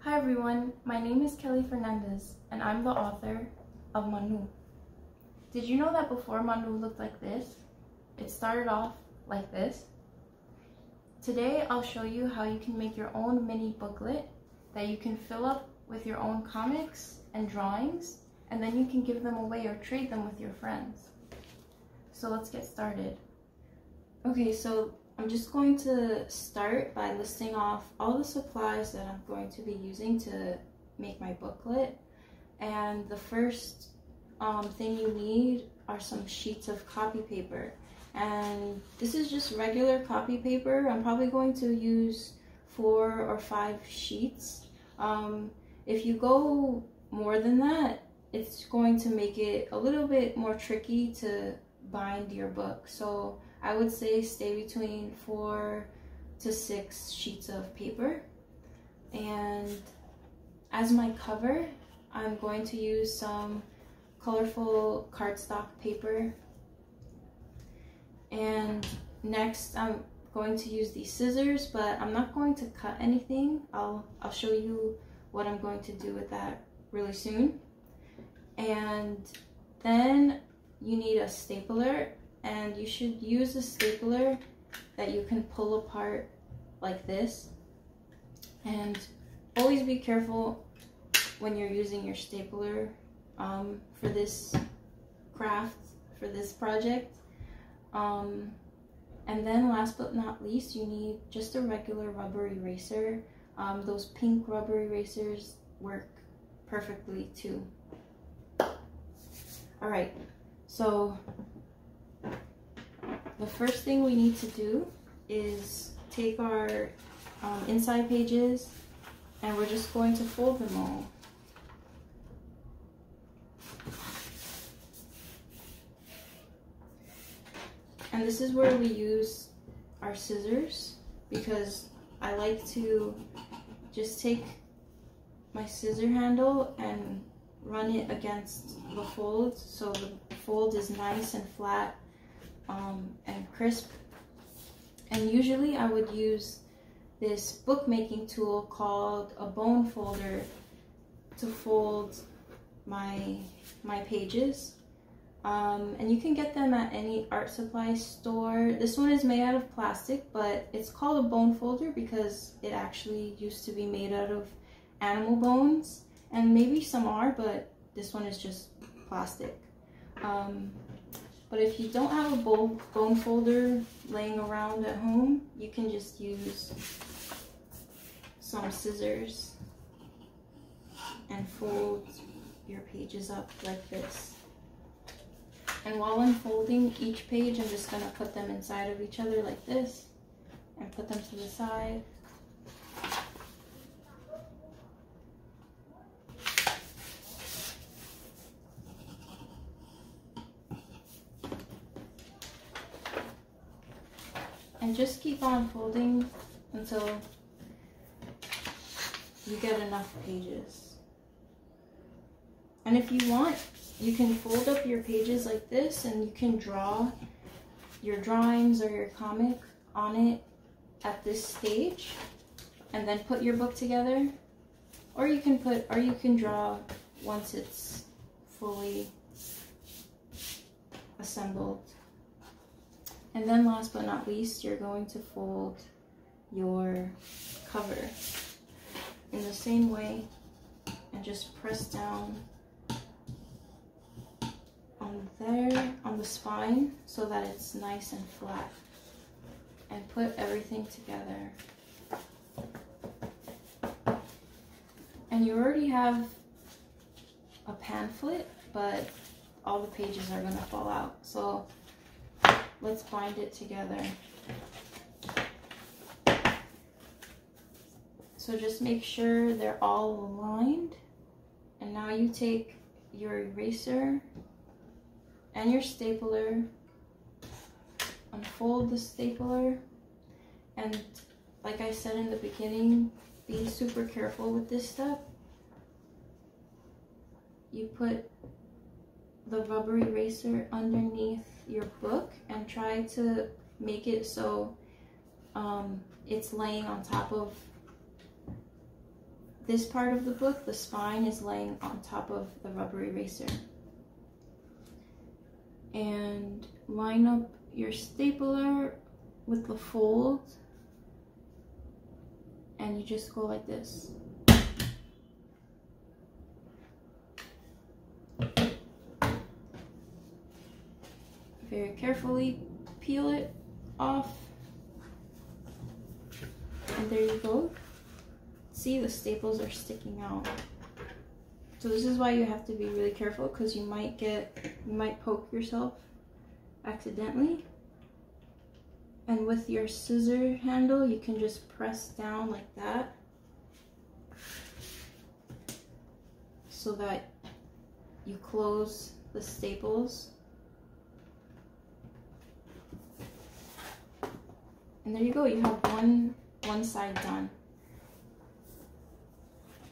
Hi everyone, my name is Fernandez and I'm the author of Manu. Did you know that before Manu looked like this? It started off like this. Today I'll show you how you can make your own mini booklet that you can fill up with your own comics and drawings, and then you can give them away or trade them with your friends. So let's get started. Okay, so I'm just going to start by listing off all the supplies that I'm going to be using to make my booklet. And the first thing you need are some sheets of copy paper. And this is just regular copy paper. I'm probably going to use 4 or 5 sheets. If you go more than that, it's going to make it a little bit more tricky to bind your book. So I would say stay between 4 to 6 sheets of paper. And as my cover, I'm going to use some colorful cardstock paper. And next I'm going to use these scissors, but I'm not going to cut anything. I'll show you what I'm going to do with that really soon. And then you need a stapler, and you should use a stapler that you can pull apart like this. And always be careful when you're using your stapler for this craft, for this project. And then last but not least, you need just a regular rubber eraser. Those pink rubber erasers work perfectly too. Alright, so the first thing we need to do is take our inside pages, and we're just going to fold them all. And this is where we use our scissors, because I like to just take my scissor handle and run it against the fold, so the fold is nice and flat and crisp. And usually I would use this bookmaking tool called a bone folder to fold my pages. And you can get them at any art supply store. This one is made out of plastic, but it's called a bone folder because it actually used to be made out of animal bones, and maybe some are, but this one is just plastic. But if you don't have a bone folder laying around at home, you can just use some scissors and fold your pages up like this. And while I'm folding each page, I'm just going to put them inside of each other like this and put them to the side. And just keep on folding until you get enough pages. And if you want, you can fold up your pages like this, and you can draw your drawings or your comic on it at this stage and then put your book together. Or you can draw once it's fully assembled. And then last but not least, you're going to fold your cover in the same way and just press down on there, on the spine, so that it's nice and flat, and put everything together. And you already have a pamphlet, but all the pages are going to fall out. So let's bind it together. So just make sure they're all aligned. And now you take your eraser and your stapler, unfold the stapler, and like I said in the beginning, be super careful with this step. You put the rubber eraser underneath your book and try to make it so it's laying on top of this part of the book, the spine is laying on top of the rubber eraser. And line up your stapler with the fold, and you just go like this. Very carefully peel it off, and there you go. See, the staples are sticking out. So this is why you have to be really careful, because you might poke yourself accidentally. And with your scissor handle, you can just press down like that so that you close the staples. And there you go, you have one side done.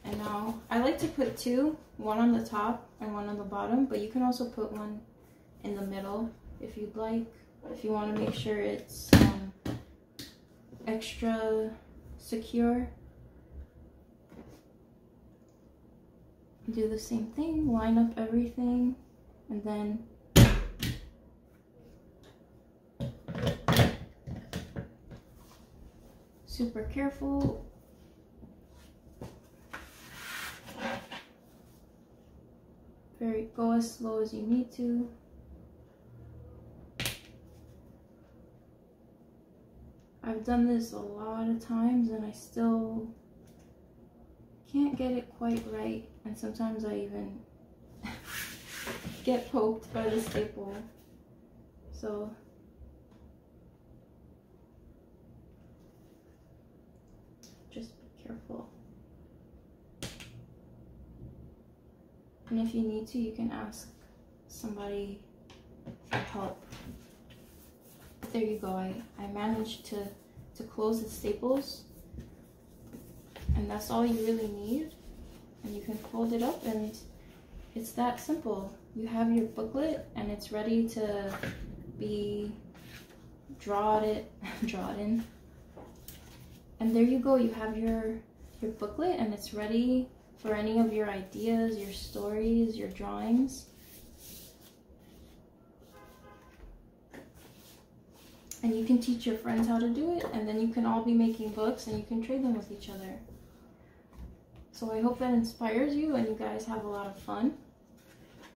And now, I like to put two, one on the top and one on the bottom, but you can also put one in the middle if you'd like, if you want to make sure it's extra secure. Do the same thing, line up everything, and then super careful. Go as slow as you need to. I've done this a lot of times and I still can't get it quite right, and sometimes I even get poked by the staple. So just be careful. And if you need to, you can ask somebody for help. There you go. I managed to close the staples, and that's all you really need. And you can fold it up, and it's that simple. You have your booklet, and it's ready to be drawn in. And there you go. You have your booklet, and it's ready for any of your ideas, your stories, your drawings. And you can teach your friends how to do it, and then you can all be making books and you can trade them with each other. So I hope that inspires you and you guys have a lot of fun.